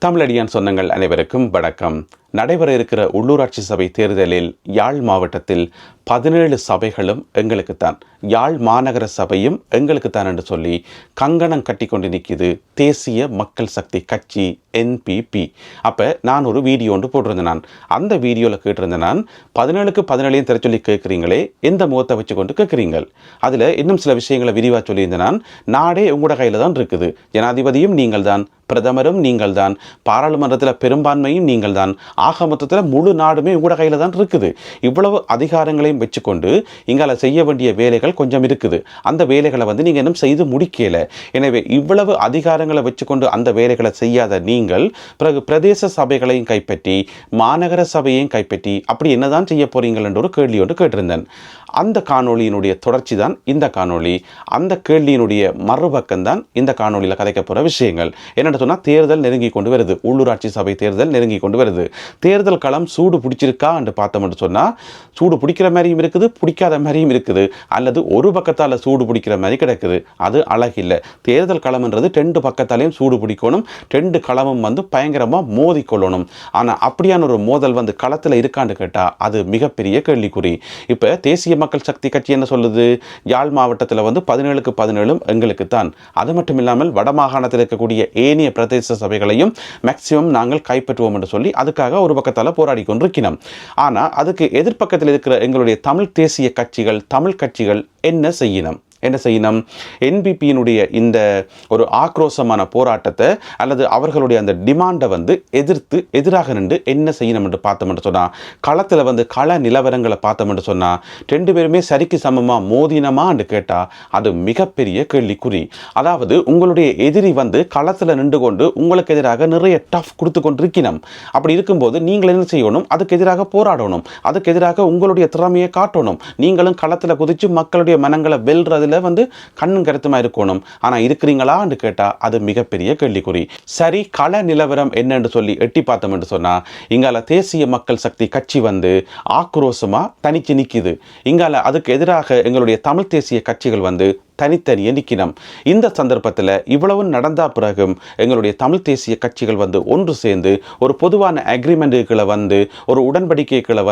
தமிழடியான் சொந்தங்கள் அனைவருக்கும் வணக்கம். நடைபெற இருக்கிற உள்ளூராட்சி சபை தேர்தலில் யாழ் மாவட்டத்தில் 17 சபைகளும் எங்களுக்குத்தான், யாழ் மாநகர சபையும் எங்களுக்குத்தான் என்று சொல்லி கங்கணம் கட்டி கொண்டு நிற்கிது தேசிய மக்கள் சக்தி கட்சி NPP. அப்போ நான் ஒரு வீடியோ ஒன்று போட்டிருந்தேன். அந்த வீடியோவில் கேட்டிருந்தேன், நான் 17க்கு 17 திரை சொல்லி கேட்குறீங்களே, எந்த முகத்தை வச்சு கொண்டு கேட்குறீங்க? அதில் இன்னும் சில விஷயங்களை விரிவாக சொல்லியிருந்தேன். நாடே உங்களோட கையில் தான் இருக்குது, ஜனாதிபதியும் நீங்கள் தான், பிரதமரும் நீங்கள் தான், பாராளுமன்றத்தில் பெரும்பான்மையும் நீங்கள் தான், ஆக மொத்தத்தில் முழு நாடுமே உங்களோட கையில் தான் இருக்குது. இவ்வளவு அதிகாரங்களையும் வச்சுக்கொண்டு இங்கால செய்ய வேண்டிய வேலைகள் கொஞ்சம் இருக்குது. அந்த வேலைகளை நீங்கள் இன்னும் செய்து முடிக்கல. எனவே இவ்வளவு அதிகாரங்களை வச்சுக்கொண்டு அந்த வேலைகளை செய்யாத நீங்கள் பிறகு பிரதேச சபைகளையும் கைப்பற்றி மாநகர சபையையும் கைப்பற்றி அப்படி என்னதான் செய்ய போறீங்கள் என்ற ஒரு கேள்வி ஒன்று கேட்டிருந்தேன். அந்த காணொலியினுடைய தொடர்ச்சி தான் இந்த காணொலி. அந்த கேள்வியினுடைய மறுபக்கம் தான் இந்த காணொலியில் கதைக்க போகிற விஷயங்கள். என்னென்னு சொன்னால், தேர்தல் நெருங்கி கொண்டு வருது, உள்ளூராட்சி சபை தேர்தல் நெருங்கி கொண்டு வருது. தேர்தல் களம் சூடு பிடிச்சிருக்கா என்று பார்த்தோம்னு சொன்னால், சூடு பிடிக்கிற மாதிரியும் இருக்குது, பிடிக்காத மாதிரியும் இருக்குது, அல்லது ஒரு பக்கத்தால் சூடு பிடிக்கிற மாதிரி கிடக்குது. அது அழகில்லை. தேர்தல் களம்ன்றது 2 பக்கத்தாலையும் சூடு பிடிக்கணும், 2 களமும் பயங்கரமாக மோதிக்கொள்ளணும். ஆனால் அப்படியான ஒரு மோதல் களத்தில் இருக்கான்னு கேட்டால் அது மிகப்பெரிய கேள்விக்குறி. இப்போ தேசிய மக்கள் சக்தி கட்சி என்ன சொல்லுது? யாழ் மாவட்டத்தில் 17க்கு 17 எங்களுக்கு தான். அது மட்டும் இல்லாமல் வடமாகாணத்தில் இருக்கக்கூடிய ஏனைய பிரதேச சபைகளையும் மேக்சிமம் நாங்கள் கைப்பற்றுவோம் என்று சொல்லி அதுக்காக ஒரு பக்கத்தால் போராடி கொண்டிருக்கிறோம். ஆனால் அதுக்கு எதிர்ப்பக்கத்தில் இருக்கிற எங்களுடைய தமிழ் தேசிய கட்சிகள், தமிழ் கட்சிகள் என்ன செய்யணும்? NPPயினுடைய இந்த ஒரு ஆக்ரோஷமான போராட்டத்தை அல்லது அவர்களுடைய அந்த டிமாண்டை எதிராக நின்று என்ன செய்யணும் என்று பார்த்தோம் என்று சொன்னால், களத்தில் கள நிலவரங்களை பார்த்தோம் என்று சொன்னால், 2 பேருமே சரிக்கு சமமாக மோதினமா என்று கேட்டால் அது மிகப்பெரிய கேள்விக்குறி. அதாவது உங்களுடைய எதிரி களத்தில் நின்று கொண்டு உங்களுக்கு எதிராக நிறைய டஃப் கொடுத்து கொண்டிருக்கணும். அப்படி இருக்கும்போது நீங்கள் என்ன செய்யணும்? அதுக்கு எதிராக போராடணும், அதுக்கு எதிராக உங்களுடைய திறமையை காட்டணும். நீங்களும் களத்தில் குதித்து மக்களுடைய மனங்களை வெல்றது கண்ணும் கருத்துமா இருக்கணும். ஆனா இருக்கிறீங்களா என்று கேட்டா அது மிகப்பெரிய கேள்விக்குறி. சரி, கள நிலவரம் என்னன்னு சொல்லி எட்டி பார்த்தோம் என்று சொன்னா, இங்கால தேசிய மக்கள் சக்தி கட்சி ஆக்ரோஷமா தனிச்சு நிக்குது. இங்கால அதுக்கு எதிராக எங்களுடைய தமிழ் தேசிய கட்சிகள் தனித்தனியே நிற்கணும். இந்த சந்தர்ப்பத்தில் இவ்வளவு நடந்தா பிறகும் எங்களுடைய தமிழ் தேசிய கட்சிகள் ஒன்று சேர்ந்து ஒரு பொதுவான அக்ரிமெண்ட்டுகளை ஒரு உடன்படிக்கைகளை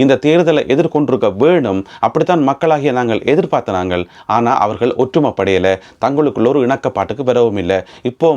இந்த தேர்தலை எதிர்கொண்டிருக்க வேணும். அப்படித்தான் மக்களாகிய நாங்கள் எதிர்பார்த்த நாங்கள். ஆனால் அவர்கள் ஒற்றுமைப்படையலை, தங்களுக்குள்ள ஒரு இணக்கப்பாட்டுக்கு வரவும் இல்லை. இப்போ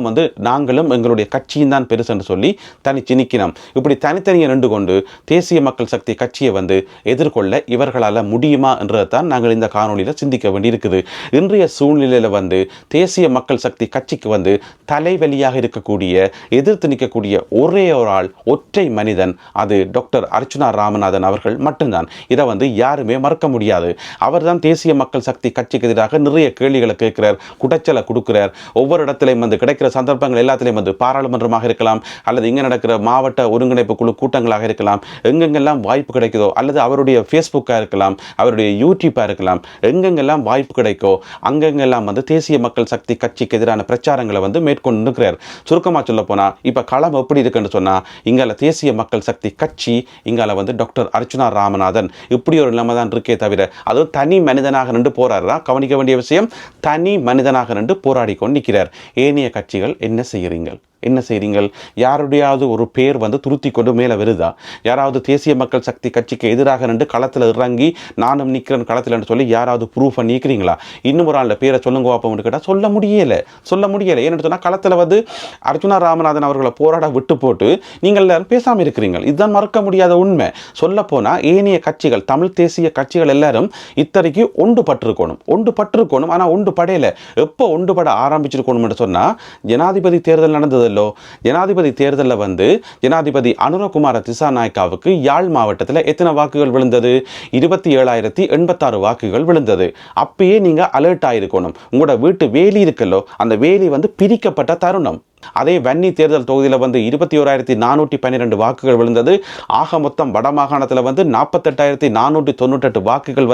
நாங்களும் எங்களுடைய கட்சியும் தான் பெருசு என்று சொல்லி தனிச்சு நிற்கணும். இப்படி தனித்தனியை நின்று கொண்டு தேசிய மக்கள் சக்தி கட்சியை எதிர்கொள்ள இவர்களால் முடியுமா என்றதான் நாங்கள் இந்த காணொலியில் சிந்திக்க வேண்டியிருக்குது. இன்றைய சூழ்நிலையில் தேசிய மக்கள் சக்தி கட்சிக்கு தலைவலியாக இருக்கக்கூடிய, எதிர்த்து நிற்கக்கூடிய ஒரே ஒரு ஆள், ஒற்றை மனிதன், அது டாக்டர் அர்ச்சுனா ராமநாதன் அவர்கள் மட்டும்தான். இதை யாருமே மறக்க முடியாது. அவர் தான் தேசிய மக்கள் சக்தி கட்சிக்கு எதிராக நிறைய கேள்விகளை கேட்கிறார், குடைச்சலை கொடுக்கிறார். ஒவ்வொரு இடத்திலையும் கிடைக்கிற சந்தர்ப்பங்கள் எல்லாத்திலையும் பாராளுமன்றமாக இருக்கலாம், அல்லது இங்கே நடக்கிற மாவட்ட ஒருங்கிணைப்பு குழு கூட்டங்களாக இருக்கலாம், எங்கெங்கெல்லாம் வாய்ப்பு கிடைக்குதோ, அல்லது அவருடைய ஃபேஸ்புக்காக இருக்கலாம், அவருடைய யூடியூப்பாக இருக்கலாம், எங்கெங்கெல்லாம் வாய்ப்பு கிடைக்கோ அங்கெங்கெல்லாம் தேசிய மக்கள் சக்தி கட்சிக்கு எதிரான பிரச்சாரங்களை மேற்கொண்டு இருக்கிறார். சுருக்கமாக சொல்ல போனால், இப்போ களம் எப்படி இருக்குன்னு சொன்னால், இங்கால தேசிய மக்கள் சக்தி கட்சி, இங்கால டாக்டர் அர்ச்சுனா ராமநாதன் இப்படி ஒரு நிலைமை தான் இருக்கே தவிர, அதுவும் தனி மனிதனாக நின்று போராடுறா. கவனிக்க வேண்டிய விஷயம், தனி மனிதனாக நின்று போராடி கொண்டு நிற்கிறார். ஏனைய கட்சிகள் என்ன செய்கிறீர்கள்? யாருடையாவது ஒரு பேர் துருத்தி கொண்டு மேலே வருதா? யாராவது தேசிய மக்கள் சக்தி கட்சிக்கு எதிராக நின்று களத்தில் இறங்கி நானும் நிற்கிறேன் களத்தில் என்று சொல்லி யாராவது ப்ரூஃப் பண்ணிக்கிறீங்களா? இன்னும் ஒரு ஆள் பேரை சொல்லுங்க வாப்போம்னு கேட்டால் சொல்ல முடியலை. ஏன்னு சொன்னால், களத்தில் அர்ச்சுனா ராமநாதன் அவர்களை போராட விட்டு போட்டு நீங்கள் எல்லாரும் பேசாமல் இருக்கிறீங்க. இதுதான் மறக்க முடியாத உண்மை. சொல்ல போனால் ஏனைய கட்சிகள், தமிழ் தேசிய கட்சிகள் எல்லாரும் இத்தனைக்கு ஒன்றுபட்டிருக்கணும். ஆனால் ஒன்றுபடையில. எப்போ ஒன்றுபட ஆரம்பிச்சிருக்கணும் என்று சொன்னால், ஜனாதிபதி தேர்தல் நடந்தது. ஜனாதிபதி தேர்தலில் ஜனாதிபதி அனுரகுமார திசாநாயக்காவுக்கு யாழ் மாவட்டத்தில் எத்தனை வாக்குகள் விழுந்தது? 27,086 வாக்குகள் விழுந்தது. அப்பயே நீங்க அலர்ட் ஆயிருக்கணும். உங்களோட வீட்டு வேலி இருக்கல்லோ, அந்த வேலி பிரிக்கப்பட்ட தருணம். அதே வன்னி தேர்தல் தொகுதியில் 21,412 வாக்குகள் விழுந்தது. ஆக மொத்தம் வடமாகாணத்தில் 48,498 வாக்குகள்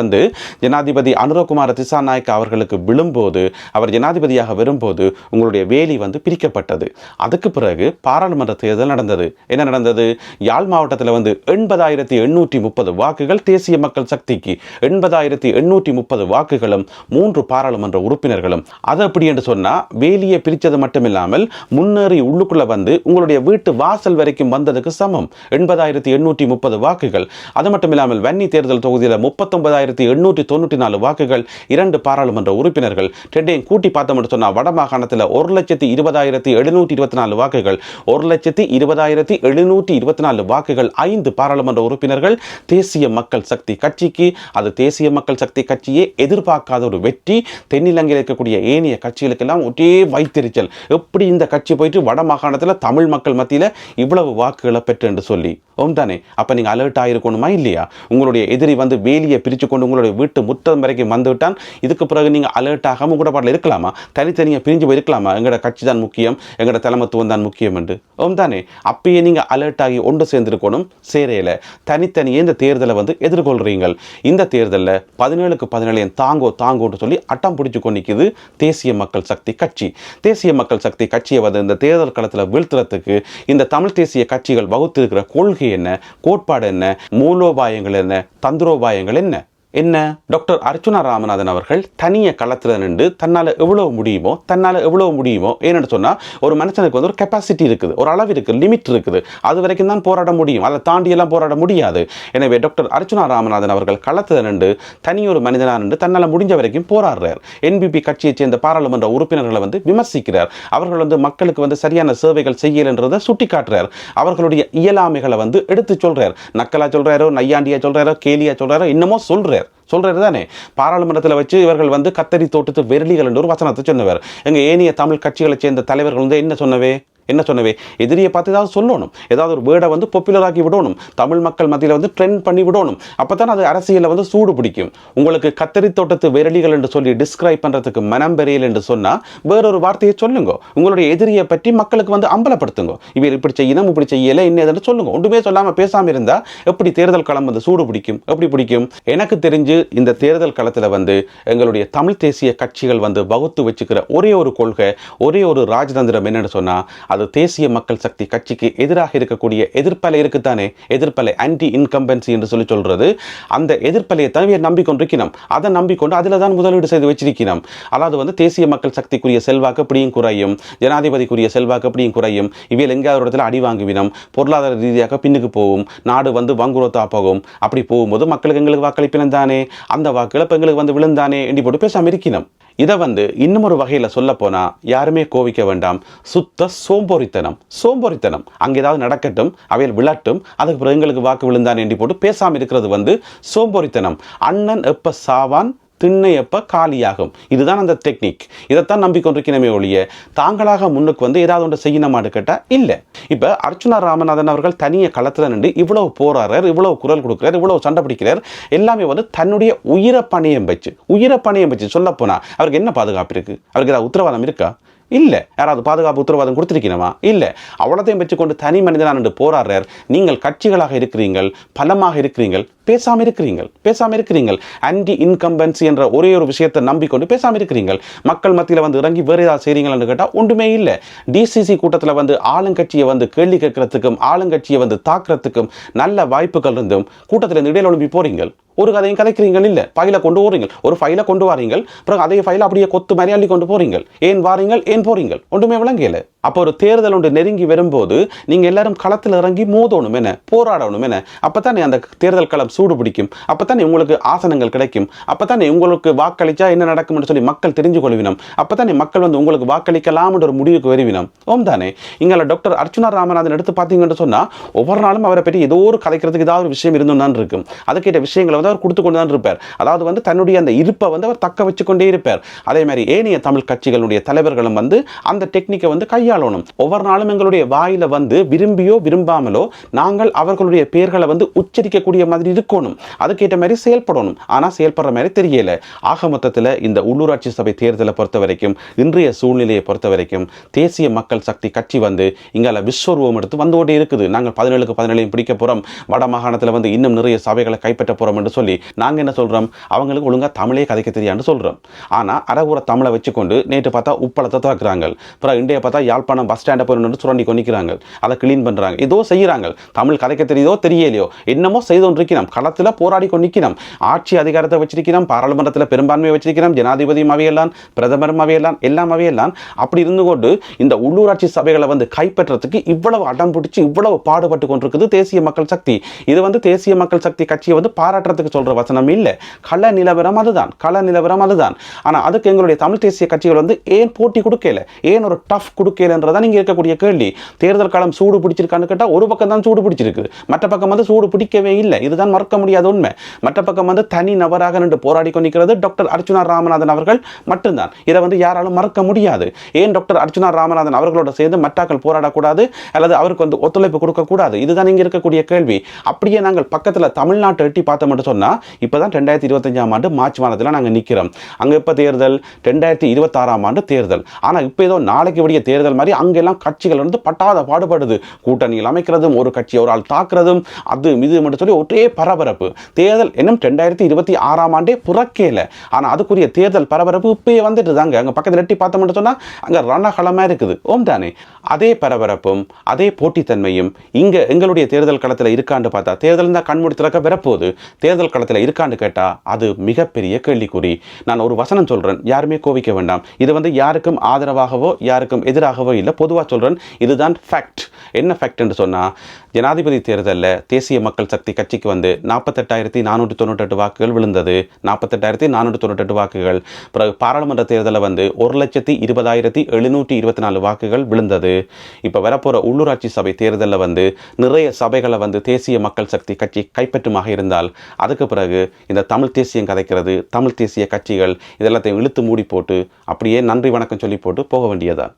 ஜனாதிபதி அனுரகுமார திசாநாயக்க அவர்களுக்கு விழும்போது, அவர் ஜனாதிபதியாக வரும்போது உங்களுடைய வேலி பிரிக்கப்பட்டது. அதுக்கு பிறகு பாராளுமன்ற தேர்தல் நடந்தது. என்ன நடந்தது? யாழ் மாவட்டத்தில் 80,830 வாக்குகள் தேசிய மக்கள் சக்திக்கு, 80,830 வாக்குகளும் 3 பாராளுமன்ற உறுப்பினர்களும். அது அப்படி என்று சொன்னால், வேலியை பிரித்தது மட்டுமில்லாமல் முன்னேறி உள்ளுக்குள்ள வந்து உங்களுடைய வீட்டு வாசல் வரைக்கும் வந்ததுக்கு சமம். 80,830 வாக்குகள். அது மட்டும் இல்லாமல் வன்னி தேர்தல் தொகுதியில் 39,894 வாக்குகள், 2 பாராளுமன்ற உறுப்பினர்கள். ரெண்டையும் கூட்டி பார்த்தோம் சொன்னா வடமாகாணத்தில் 1,20,724 வாக்குகள், 1,20,724 வாக்குகள், 5 பாராளுமன்ற உறுப்பினர்கள். தேசிய மக்கள் சக்தி கட்சிக்கு அது தேசிய மக்கள் சக்தி கட்சியே எதிர்பார்க்காத ஒரு வெற்றி. தென்னிலங்கையில் இருக்கக்கூடிய ஏனைய கட்சிகளுக்கெல்லாம் ஒரே வைத்தறிச்சல், எப்படி இந்த கட்சி போயிட்டு வடமாகாணத்தில் தமிழ் மக்கள் மத்தியில் இவ்வளவு வாக்குகளை பெற்று என்று சொல்லி. தானே, அப்ப நீங்க அலர்ட் ஆயிருக்கணுமா இல்லையா? உங்களுடைய எதிரி வந்து வேலியை பிரிச்சு கொண்டு உங்களுடைய வீட்டு முற்றம் வரைக்கும் வந்துவிட்டான். இதுக்கு பிறகு நீங்க அலர்ட் ஆகாம கூட பாடல இருக்கலாமா? தனித்தனியா பிரிஞ்சு போய் இருக்கலாமா? எங்கட கட்சி தான் முக்கியம், எங்கட தலைமத்துவம் தான் முக்கியம் என்று. தானே, அப்பயே நீங்க அலர்ட் ஆகி ஒன்று சேர்ந்திருக்கணும். சேரையில தனித்தனியே இந்த தேர்தலை வந்து எதிர்கொள்றீங்கள். இந்த தேர்தலில் 17க்கு 17 தாங்கோன்னு சொல்லி அட்டம் பிடிச்சு கொண்டிருக்குது தேசிய மக்கள் சக்தி கட்சி. தேசிய மக்கள் சக்தி கட்சியை வந்து இந்த தேர்தல் களத்தில் வீழ்த்துறதுக்கு இந்த தமிழ் தேசிய கட்சிகள் வகுத்திருக்கிற கொள்கை என்ன, கோட்பாடு என்ன, மூலோபாயங்கள் என்ன, தந்திரோபாயங்கள் என்ன? டாக்டர் அர்ச்சுனா ராமநாதன் அவர்கள் தனிய களத்தில் நின்று தன்னால் எவ்வளவு முடியுமோ ஏன்னு சொன்னால் ஒரு மனுஷனுக்கு வந்து ஒரு கெப்பாசிட்டி இருக்குது, ஒரு அளவு இருக்குது, லிமிட் இருக்குது. அது வரைக்கும் தான் போராட முடியும், அதை தாண்டியெல்லாம் போராட முடியாது. எனவே டாக்டர் அர்ச்சுனா ராமநாதன் அவர்கள் களத்தில் நின்று தனியொரு மனிதனாக நின்று தன்னால் முடிஞ்ச வரைக்கும் போராடுறார். என்பிபி கட்சியை சேர்ந்த பாராளுமன்ற உறுப்பினர்களை வந்து விமர்சிக்கிறார். அவர்கள் வந்து மக்களுக்கு வந்து சரியான சேவைகள் செய்யலைன்றதை சுட்டி காட்டுறார். அவர்களுடைய இயலாமைகளை வந்து எடுத்து சொல்றார். நக்கலா சொல்றாரோ, நையாண்டியா சொல்றாரோ, கேலியா சொல்றாரோ, இன்னமோ சொல்றார் தானே. பாராளுமன்றத்தில் வச்சு இவர்கள் வந்து கத்தரி தோட்டத்து வெரளிகள் என்று ஒரு வசனத்தை சொன்னவர். எங்க ஏனைய தமிழ் கட்சிகளை சேர்ந்த தலைவர்கள் வந்து என்ன சொன்னவே, எதிரியை பார்த்து ஏதாவது சொல்லணும், ஏதாவது ஒரு வேர்டை வந்து பாப்புலர் ஆக்கி விடணும், தமிழ் மக்கள் மத்தியில் வந்து ட்ரெண்ட் பண்ணி விடணும். அப்பதான் அது அரசியலில் வந்து சூடு பிடிக்கும். உங்களுக்கு கத்தரி தோட்டத்து வெரளிகள் என்று சொல்லி டிஸ்கிரைப் பண்றதுக்கு மனம் பெரியல் என்று சொன்னா வேறொரு வார்த்தையை சொல்லுங்க. உங்களுடைய எதிரியை பற்றி மக்களுக்கு வந்து அம்பலப்படுத்துங்க. இவர் இப்படி செய்யணும், இப்படி செய்யல, என்ன சொல்லுங்க. ஒன்றுமே சொல்லாம பேசாம இருந்தா எப்படி தேர்தல் களம் வந்து சூடு பிடிக்கும்? எப்படி பிடிக்கும்? எனக்கு தெரிஞ்சு இந்த தேர்தல் களத்தில் வந்து எங்களுடைய தமிழ் தேசிய கட்சிகள் வந்து வகுத்து வச்சுக்கிற ஒரே ஒரு கொள்கை, ஒரே ஒரு ராஜதந்திரம் என்னன்னு சொன்னா அது தேசிய மக்கள் சக்தி கட்சிக்கு எதிராக இருக்கக்கூடிய எதிர்ப்பலை இருக்குத்தானே, எதிர்ப்பலை, ஆன்டி இன்கம்பன்சி என்று சொல்லி சொல்றது. அந்த எதிர்ப்பலையை தான் நம்பிக்கொண்டிருக்கணும். அதை நம்பிக்கொண்டு அதில் தான் முதலீடு செய்து வச்சிருக்கணும். அதாவது வந்து தேசிய மக்கள் சக்திக்குரிய செல்வாக்கு எப்படியும் குறையும், ஜனாதிபதிக்குரிய செல்வாக்கு எப்படியும் குறையும். இவையில் எங்கேயாவது இடத்துல அடி வாங்குவினம், பொருளாதார ரீதியாக பின்னுக்கு போகும், நாடு வந்து வங்குரோத்தா போகும். அப்படி போகும்போது மக்களுக்கு எங்களுக்கு வாக்களிப்பினம் தானே, அந்த வாக்குகளை இப்போ எங்களுக்கு வந்து விழுந்தானே என்று போட்டு பேசாம இருக்கணும். இதை வந்து இன்னும் ஒரு வகையில் சொல்ல போனா யாருமே கோவிக்க வேண்டாம், சுத்த சோம்பேறித்தனம். அங்கே ஏதாவது நடக்கட்டும், அவையில் விழட்டும், அதுக்கு பிறகு எங்களுக்கு வாக்கு விழுந்தான் என்று போட்டு பேசாமல் இருக்கிறது வந்து சோம்பேறித்தனம். அண்ணன் எப்ப சாவான், திண்ணை எப்ப காலியாகும். இதுதான் அந்த டெக்னிக். இதைத்தான் நம்பிக்கொண்டிருக்கணுமே ஒழிய தாங்களாக முன்னுக்கு வந்து ஏதாவது ஒன்று செய்யணுமான்னு கேட்டா இல்லை. இப்ப அர்ச்சுனா ராமநாதன் அவர்கள் தனிய களத்தில் நின்று இவ்வளவு போராடுறார், இவ்வளவு குரல் கொடுக்கிறார், இவ்வளவு சண்டை பிடிக்கிறார். எல்லாமே வந்து தன்னுடைய உயிரை பணையம் வச்சு சொல்ல போனா அவருக்கு என்ன பாதுகாப்பு இருக்கு? அவருக்கு ஏதாவது உத்தரவாதம் இருக்கா? இல்லை. யாராவது பாதுகாப்பு உத்தரவாதம் கொடுத்திருக்கணுமா? இல்லை. அவ்வளோத்தையும் வச்சுக்கொண்டு தனி மனிதனாக என்று போராடுறார். நீங்கள் கட்சிகளாக இருக்கிறீர்கள், பலமாக இருக்கிறீர்கள், பேசாமல் இருக்கிறீங்கள். ஆன்டி இன்கம்பன்சி என்ற ஒரே ஒரு விஷயத்தை நம்பிக்கொண்டு பேசாமல் இருக்கிறீர்கள். மக்கள் மத்தியில் வந்து இறங்கி வேறு ஏதாவது செய்கிறீங்கன்னு கேட்டால் ஒன்றுமே இல்லை. டிசிசி கூட்டத்தில் வந்து ஆளுங்கட்சியை வந்து கேள்வி கேட்கறதுக்கும் ஆளுங்கட்சியை வந்து தாக்குறதுக்கும் நல்ல வாய்ப்புகள் இருந்தும் கூட்டத்தில் இடையில எழுப்பி போறீங்கள். ஒரு கதையும் கதைக்கிறீங்கள் இல்லை, ஃபைலை கொண்டு போறீங்கள், ஒரு ஃபைலை கொண்டு வாரீங்கள், பிறகு அதே ஃபைலை அப்படியே கொத்து மாதிரி அள்ளி கொண்டு போறீங்கள். ஏன் வாரீங்கள், ஏன் போறீங்கள், ஒன்றுமே விளங்கல. அப்போ ஒரு தேர்தல் ஒன்று நெருங்கி வரும்போது நீங்க எல்லாரும் களத்தில் இறங்கி மோதணும் என்ன, போராடணும் என்ன. அப்பத்தானே அந்த தேர்தல் களம் சூடு பிடிக்கும், அப்பத்தானே உங்களுக்கு ஆசனங்கள் கிடைக்கும், அப்பத்தானே உங்களுக்கு வாக்களிச்சா என்ன நடக்கும் என்று சொல்லி மக்கள் தெரிஞ்சு கொள்வினம், அப்பத்தானே மக்கள் வந்து உங்களுக்கு வாக்களிக்கலாம் என்ற ஒரு முடிவுக்கு வருவினம். தானே. இங்கே டாக்டர் அர்ச்சுனா ராமநாதன் எடுத்து பார்த்தீங்கன்னு சொன்னா ஒவ்வொரு நாளும் அவரை பற்றி ஏதோ ஒரு கதைக்கிறதுக்கு ஏதாவது ஒரு விஷயம் இருந்தும் தான் இருக்கும். அதுக்கேற்ற விஷயங்களை வந்து அவர் கொடுத்து கொண்டு தான் இருப்பார். அதாவது வந்து தன்னுடைய அந்த இருப்பை வந்து அவர் தக்க வச்சு கொண்டே இருப்பார். அதே மாதிரி ஏனைய தமிழ் கட்சிகளுடைய தலைவர்களும் வந்து அந்த டெக்னிக்கை வந்து கையாளணும். ஒவ்வொரு நாளும் எங்களுடைய வாயில வந்து விரும்பியோ விரும்பாமலோ நாங்கள் அவர்களுடைய பெயர்களை வந்து உச்சரிக்கக்கூடிய மாதிரி இருக்கணும், அதுக்கேற்ற மாதிரி செயல்படணும். ஆனால் செயல்படுற மாதிரி தெரியல. ஆக மொத்தத்தில் இந்த உள்ளூராட்சி சபை தேர்தலை பொறுத்த வரைக்கும், இன்றைய சூழ்நிலையை பொறுத்த வரைக்கும் தேசிய மக்கள் சக்தி கட்சி வந்து இங்கால விஸ்வரூபம் எடுத்து வந்து கொண்டே இருக்குது. நாங்கள் 17க்கு 17 பிடிக்க போறோம், வட மாகாணத்தில் வந்து இன்னும் நிறைய சபைகளை கைப்பற்ற போறோம் என்று சொல்லி நாங்க என்ன சொல்றோம், அவங்களுக்கு ஒழுங்கா தமிழே கதைக்க தெரியான்னு சொல்றோம். ஆனா அரகுற தமிழை வச்சுக்கொண்டு நேற்று பார்த்தா உப்பளத்தை திறக்கிறாங்க, அப்புறம் இன்றைய பார்த்தா யாழ் யாழ்ப்பாணம் பஸ் ஸ்டாண்டை போய் நின்று சுரண்டி கொண்டிக்கிறாங்க, அதை கிளீன் பண்ணுறாங்க, ஏதோ செய்கிறாங்க. தமிழ் கதைக்க தெரியுதோ தெரியலையோ என்னமோ செய்து கொண்டிருக்கிறோம். களத்தில் போராடி கொண்டிருக்கிறோம். ஆட்சி அதிகாரத்தை வச்சிருக்கிறோம், பாராளுமன்றத்தில் பெரும்பான்மையை வச்சிருக்கிறோம், ஜனாதிபதியும் அவையெல்லாம், பிரதமரும் அவையெல்லாம், எல்லாம் அவையெல்லாம். அப்படி இருந்து கொண்டு இந்த உள்ளூராட்சி சபைகளை கைப்பற்றத்துக்கு இவ்வளவு அடம் பிடிச்சி இவ்வளவு பாடுபட்டு கொண்டிருக்குது தேசிய மக்கள் சக்தி. இது தேசிய மக்கள் சக்தி கட்சியை பாராட்டுறதுக்கு சொல்ற வசனம் இல்லை. கள நிலவரம் அதுதான். ஆனா அதுக்கு எங்களுடைய தமிழ் தேசிய கட்சிகள் ஏன் போட்டி கொடுக்கல, ஏன் ஒரு டஃப் கொடுக்கலன்றதான் நீங்க இருக்கக்கூடிய கேள்வி. தேர்தல் காலம் சூடு பிடிச்சிருக்கான்னு கேட்டா ஒரு பக்கம் தான் சூடு பிடிச்சிருக்கு, மற்ற பக்கம் சூடு பிடிக்கவே இல்லை. இதுதான் மறக்க முடியாத உண்மை. மற்ற பக்கம் தனி நபராக நின்று போராடி கொண்டிருக்கிறது டாக்டர் அர்ச்சுனா ராமநாதன் அவர்கள் மட்டும்தான். இதை யாராலும் மறக்க முடியாது. ஏன் டாக்டர் அர்ச்சுனா ராமநாதன் அவர்களோட சேர்ந்து மற்றாக்கள் போராடக்கூடாது அல்லது அவருக்கு ஒத்துழைப்பு கொடுக்கக்கூடாது? இதுதான் இங்க இருக்கக்கூடிய கேள்வி. அப்படியே நாங்கள் பக்கத்தில் தமிழ்நாட்டை எட்டி பார்த்தோம்னு சொன்னா இப்பதான் 2025ஆம் ஆண்டு மார்ச் மாதத்தில் நாங்கள் நிற்கிறோம். அங்க இப்ப தேர்தல் 2026ஆம் ஆண்டு தேர்தல். ஆனா இப்ப ஏதோ நாளைக்கு விடிய தேர்தல் மாதிரி அங்கெல்லாம் கட்சிகள் பட்டாத பாடுபடுது. கூட்டணிகள் அமைக்கிறதும், ஒரு கட்சி ஒரு ஆள் தாக்குறதும், அது இது மட்டும் சொல்லி ஒரே பரபரப்பு. தேர்தல் இன்னும் 2026ஆம் ஆண்டே புறக்கேல. ஆனா அதுக்குரிய தேர்தல் பரபரப்பு இப்பயே வந்துட்டு தாங்க. அங்க பக்கத்தில் எட்டி பார்த்தோம்னு சொன்னா அங்க ரணகளமா இருக்குது. ஓம் தானே. அதே பரபரப்பும் அதே போட்டித்தன்மையும் இங்க எங்களுடைய தேர்தல் களத்தில் இருக்காண்டு பார்த்தா, தேர்தல் தான் கண்மூடி திறக்க வரப்போகுது. தேர்தல் களத்தில் இருக்காண்டு கேட்டா அது மிகப்பெரிய கேள்விக்குறி. நான் ஒரு வசனம் சொல்றேன், யாருமே கோவிக்க வேண்டாம். இது யாருக்கும் ஆதரவாகவோ யாருக்கும் எதிராகவோ இல்லை, பொதுவாக சொல்றேன். இதுதான் ஃபேக்ட். என்ன ஃபேக்ட் என்று சொன்னா, ஜனாதிபதி தேர்தலில் தேசிய மக்கள் சக்தி கட்சிக்கு 48,498 வாக்குகள் விழுந்தது. 48,498 வாக்குகள். பிறகு பாராளுமன்ற தேர்தலில் 1,20,724 வாக்குகள் விழுந்தது. இப்போ வரப்போற உள்ளூராட்சி சபை தேர்தலில் நிறைய சபைகளை தேசிய மக்கள் சக்தி கட்சி கைப்பற்றுமாக இருந்தால் அதுக்கு பிறகு இந்த தமிழ் தேசியம் கதைக்கிறது, தமிழ் தேசிய கட்சிகள் இதெல்லாத்தையும் இழுத்து மூடி போட்டு அப்படியே நன்றி வணக்கம் சொல்லி போட்டு போக வேண்டியதான்.